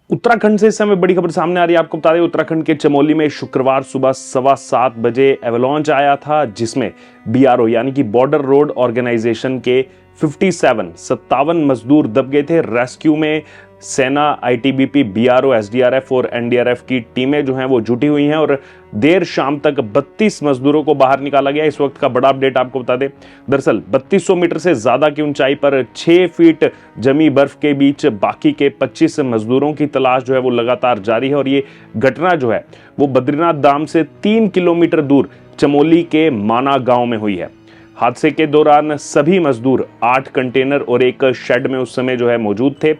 उत्तराखंड से इस समय बड़ी खबर सामने आ रही है। आपको बता दें, उत्तराखंड के चमोली में शुक्रवार सुबह 7:15 बजे एवलांच आया था, जिसमें बीआरओ यानी कि बॉर्डर रोड ऑर्गेनाइजेशन के 57 मजदूर दब गए थे। रेस्क्यू में सेना, आईटीबीपी, बीआरओ, एसडीआरएफ और एनडीआरएफ की टीमें जो हैं वो जुटी हुई हैं और देर शाम तक 32 मजदूरों को बाहर निकाला गया। इस वक्त का बड़ा अपडेट आपको बता दें, दरअसल 3200 मीटर से ज्यादा की ऊंचाई पर 6 फीट जमी बर्फ के बीच बाकी के 25 मजदूरों की तलाश जो है वो लगातार जारी है। और ये घटना जो है वो बद्रीनाथ धाम से 3 किलोमीटर दूर चमोली के माना गांव में हुई है। हादसे के दौरान सभी मजदूर 8 कंटेनर और एक शेड में उस समय जो है मौजूद थे।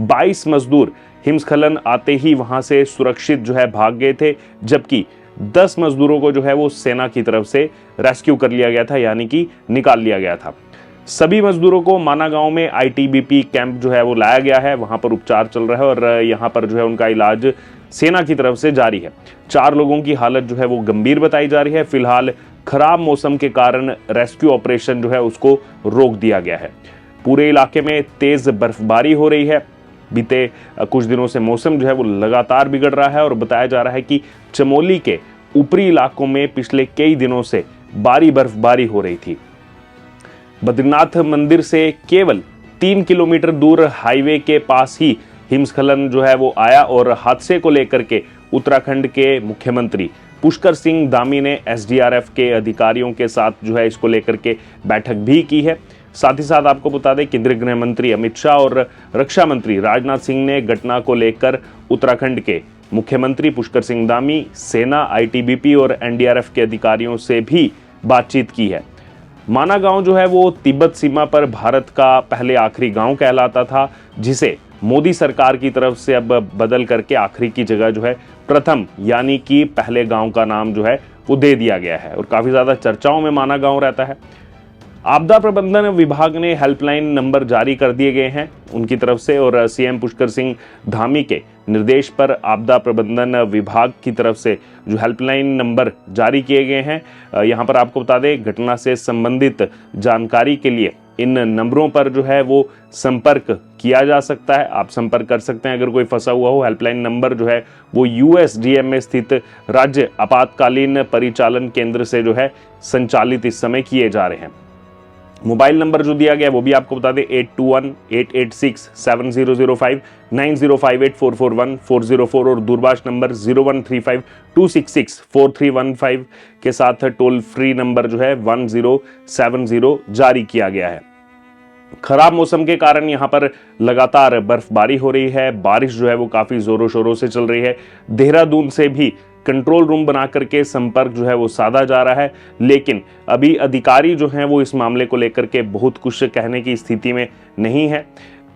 22 मजदूर हिमस्खलन आते ही वहां से सुरक्षित जो है भाग गए थे, जबकि 10 मजदूरों को जो है वो सेना की तरफ से रेस्क्यू कर लिया गया था, यानी कि निकाल लिया गया था। सभी मजदूरों को माना गांव में आईटीबीपी कैंप जो है वो लाया गया है, वहां पर उपचार चल रहा है और यहां पर जो है उनका इलाज सेना की तरफ से जारी है। 4 लोगों की हालत जो है वो गंभीर बताई जा रही है। फिलहाल खराब मौसम के कारण रेस्क्यू ऑपरेशन जो है उसको रोक दिया गया है। पूरे इलाके में तेज बर्फबारी हो रही है। बीते कुछ दिनों से मौसम जो है वो लगातार बिगड़ रहा है और बताया जा रहा है कि चमोली के ऊपरी इलाकों में पिछले कई दिनों से भारी बर्फबारी हो रही थी। बद्रीनाथ मंदिर से केवल 3 किलोमीटर दूर हाईवे के पास ही हिमस्खलन जो है वो आया और हादसे को लेकर के उत्तराखंड के मुख्यमंत्री पुष्कर सिंह धामी ने एसडीआरएफ के अधिकारियों के साथ जो है इसको लेकर के बैठक भी की है। साथ ही साथ आपको बता दें, केंद्रीय गृह मंत्री अमित शाह और रक्षा मंत्री राजनाथ सिंह ने घटना को लेकर उत्तराखंड के मुख्यमंत्री पुष्कर सिंह धामी, सेना, आईटीबीपी और एनडीआरएफ के अधिकारियों से भी बातचीत की है। माना गांव जो है वो तिब्बत सीमा पर भारत का पहले आखिरी गांव कहलाता था, जिसे मोदी सरकार की तरफ से अब बदल करके आखिरी की जगह जो है प्रथम यानी कि पहले गांव का नाम जो है वो दे दिया गया है और काफी ज्यादा चर्चाओं में माना गांव रहता है। आपदा प्रबंधन विभाग ने हेल्पलाइन नंबर जारी कर दिए गए हैं उनकी तरफ से और सीएम पुष्कर सिंह धामी के निर्देश पर आपदा प्रबंधन विभाग की तरफ से जो हेल्पलाइन नंबर जारी किए गए हैं। यहाँ पर आपको बता दें, घटना से संबंधित जानकारी के लिए इन नंबरों पर जो है वो संपर्क किया जा सकता है। आप संपर्क कर सकते हैं अगर कोई फंसा हुआ हो। हेल्पलाइन नंबर जो है वो यूएसडीएम में स्थित राज्य आपातकालीन परिचालन केंद्र से जो है संचालित इस समय किए जा रहे हैं। मोबाइल नंबर जो दिया गया है वो भी आपको बता दें, 8188670005, 9058441404 और दूरभाष नंबर 013526644315 के साथ टोल फ्री नंबर जो है 1070 जारी किया गया है। खराब मौसम के कारण यहाँ पर लगातार बर्फबारी हो रही है। बारिश जो है वो काफी जोरों शोरों से चल रही है। देहरादून से भी कंट्रोल रूम बना करके संपर्क जो है वो साधा जा रहा है, लेकिन अभी अधिकारी जो हैं वो इस मामले को लेकर के बहुत कुछ कहने की स्थिति में नहीं है।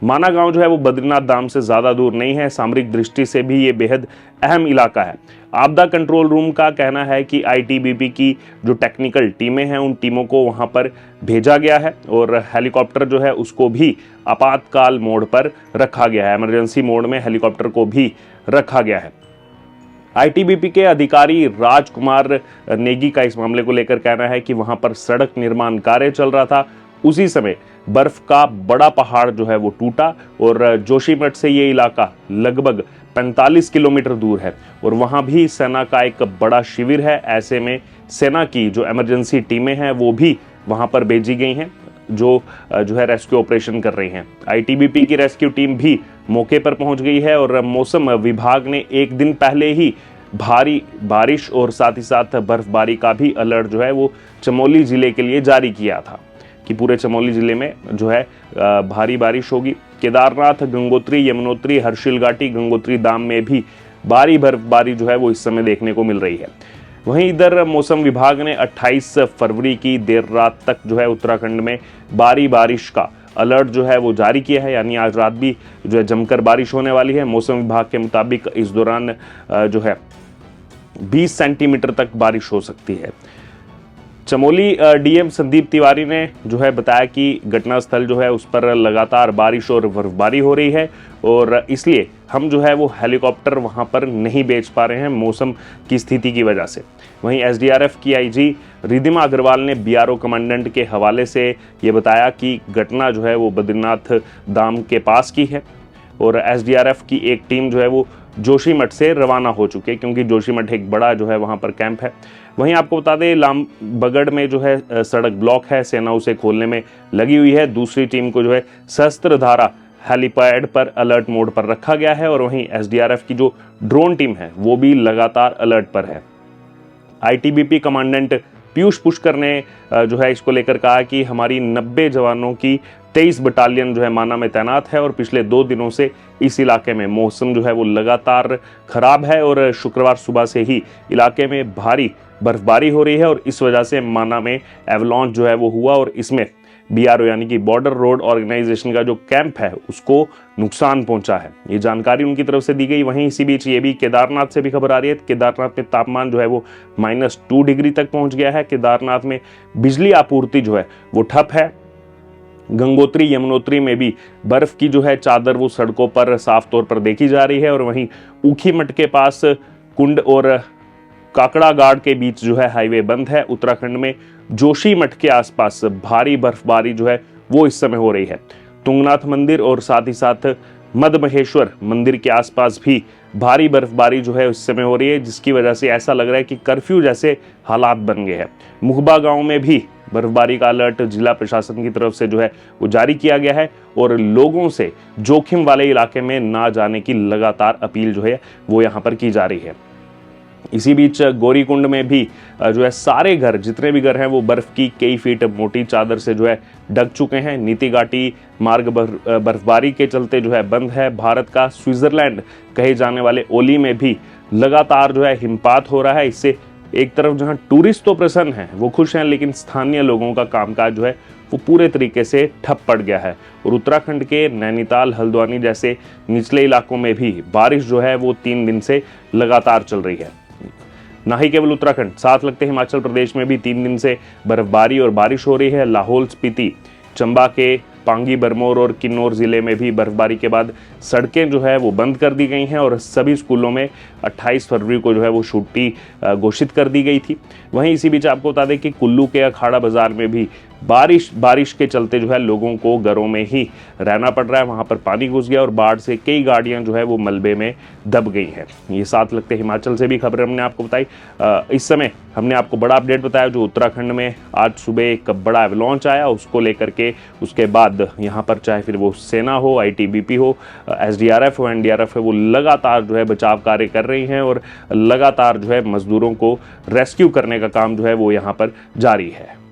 माना गांव जो है वो बद्रीनाथ धाम से ज्यादा दूर नहीं है। सामरिक दृष्टि से भी ये बेहद अहम इलाका है। आपदा कंट्रोल रूम का कहना है कि आईटीबीपी की जो टेक्निकल टीमें हैं उन टीमों को वहां पर भेजा गया है और हेलीकॉप्टर जो है उसको भी आपातकाल मोड पर रखा गया है। इमरजेंसी मोड में हेलीकॉप्टर को भी रखा गया है। आईटीबीपी के अधिकारी राजकुमार नेगी का इस मामले को लेकर कहना है कि वहां पर सड़क निर्माण कार्य चल रहा था। उसी समय बर्फ का बड़ा पहाड़ जो है वो टूटा और जोशीमठ से ये इलाका लगभग 45 किलोमीटर दूर है और वहां भी सेना का एक बड़ा शिविर है। ऐसे में सेना की जो इमरजेंसी टीमें हैं वो भी वहां पर भेजी गई हैं, जो है रेस्क्यू ऑपरेशन कर रही हैं। आईटीबीपी की रेस्क्यू टीम भी मौके पर पहुंच गई है और मौसम विभाग ने एक दिन पहले ही भारी बारिश और साथ ही साथ बर्फबारी का भी अलर्ट जो है वो चमोली जिले के लिए जारी किया था कि पूरे चमोली जिले में जो है भारी बारिश होगी। केदारनाथ, गंगोत्री, यमुनोत्री, हर्षिल घाटी, गंगोत्री धाम में भी भारी बर्फबारी जो है वो इस समय देखने को मिल रही है। वहीं इधर मौसम विभाग ने 28 फरवरी की देर रात तक जो है उत्तराखंड में भारी बारिश का अलर्ट जो है वो जारी किया है, यानी आज रात भी जो है जमकर बारिश होने वाली है। मौसम विभाग के मुताबिक इस दौरान जो है 20 सेंटीमीटर तक बारिश हो सकती है। चमोली डीएम संदीप तिवारी ने जो है बताया कि घटनास्थल जो है उस पर लगातार बारिश और बर्फबारी हो रही है और इसलिए हम जो है वो हेलीकॉप्टर वहां पर नहीं भेज पा रहे हैं मौसम की स्थिति की वजह से। वहीं एसडीआरएफ की आईजी रिधिमा अग्रवाल ने बीआरओ कमांडेंट के हवाले से ये बताया कि घटना जो है वो बद्रीनाथ धाम के पास की है। और एसडीआरएफ की एक टीम जो है वो जोशीमठ से रवाना हो चुकी है, क्योंकि जोशीमठ एक बड़ा जो है वहाँ पर कैंप है। वहीं आपको बता दें लामबगड़ में जो है सड़क ब्लॉक है, सेना उसे खोलने में लगी हुई है। दूसरी टीम को जो है सहस्त्रधारा हेलीपैड पर अलर्ट मोड पर रखा गया है और वहीं एसडीआरएफ की जो ड्रोन टीम है वो भी लगातार अलर्ट पर है। आईटीबीपी कमांडेंट पीयूष पुष्कर ने जो है इसको लेकर कहा कि हमारी 90 जवानों की 23 बटालियन जो है माना में तैनात है और पिछले 2 दिनों से इस इलाके में मौसम जो है वो लगातार खराब है और शुक्रवार सुबह से ही इलाके में भारी बर्फबारी हो रही है और इस वजह से माना में एवलॉन्च जो है वो हुआ और इसमें बीआरओ यानी कि बॉर्डर रोड ऑर्गेनाइजेशन का जो कैंप है उसको नुकसान पहुंचा है। ये जानकारी उनकी तरफ से दी गई। वहीं इसी बीच ये भी केदारनाथ से भी खबर आ रही है। केदारनाथ में तापमान जो है वो -2 डिग्री तक पहुंच गया है। केदारनाथ में बिजली आपूर्ति जो है वो ठप है। गंगोत्री यमुनोत्री में भी बर्फ की जो है चादर वो सड़कों पर साफ तौर पर देखी जा रही है और वहीं ऊखीमठ के पास कुंड और काकड़ागाड़ के बीच जो है हाईवे बंद है। उत्तराखंड में जोशीमठ के आसपास भारी बर्फबारी जो है वो इस समय हो रही है। तुंगनाथ मंदिर और साथ ही साथ मदमहेश्वर मंदिर के आसपास भी भारी बर्फबारी जो है इस समय हो रही है, जिसकी वजह से ऐसा लग रहा है कि कर्फ्यू जैसे हालात बन गए हैं। मुहबा गांव में भी बर्फबारी का अलर्ट जिला प्रशासन की तरफ से जो है वो जारी किया गया है और लोगों से जोखिम वाले इलाके में ना जाने की लगातार अपील जो है वो यहाँ पर की जा रही है। इसी बीच गौरीकुंड में भी जो है सारे घर, जितने भी घर हैं वो बर्फ की कई फीट मोटी चादर से जो है ढक चुके हैं। नीति घाटी मार्ग बर्फबारी के चलते जो है बंद है। भारत का स्विट्जरलैंड कहे जाने वाले ओली में भी लगातार जो है हिमपात हो रहा है। इससे एक तरफ जहां टूरिस्ट तो प्रसन्न हैं, वो खुश हैं, लेकिन स्थानीय लोगों का कामकाज जो है वो पूरे तरीके से ठप पड़ गया है। और उत्तराखंड के नैनीताल, हल्द्वानी जैसे निचले इलाकों में भी बारिश जो है वो 3 दिन से लगातार चल रही है। ना ही केवल उत्तराखंड, साथ लगते हिमाचल प्रदेश में भी 3 दिन से बर्फबारी और बारिश हो रही है। लाहौल स्पीति, चंबा के पांगी, बरमौर और किन्नौर जिले में भी बर्फबारी के बाद सड़कें जो है वो बंद कर दी गई हैं और सभी स्कूलों में 28 फरवरी को जो है वो छुट्टी घोषित कर दी गई थी। वहीं इसी बीच आपको बता दें कि कुल्लू के अखाड़ा बाजार में भी बारिश के चलते जो है लोगों को घरों में ही रहना पड़ रहा है। वहां पर पानी घुस गया और बाढ़ से कई गाड़ियां जो है वो मलबे में दब गई हैं। ये साथ लगते हिमाचल से भी खबर हमने आपको बताई। इस समय हमने आपको बड़ा अपडेट बताया जो उत्तराखंड में आज सुबह एक बड़ा एवलॉन्च आया, उसको लेकर के उसके बाद यहाँ पर चाहे फिर वो सेना हो, आईटीबीपी हो, एसडीआरएफ हो, एनडीआरएफ है, वो लगातार जो है बचाव कार्य कर रही हैं और लगातार जो है मजदूरों को रेस्क्यू करने का काम जो है वो यहाँ पर जारी है।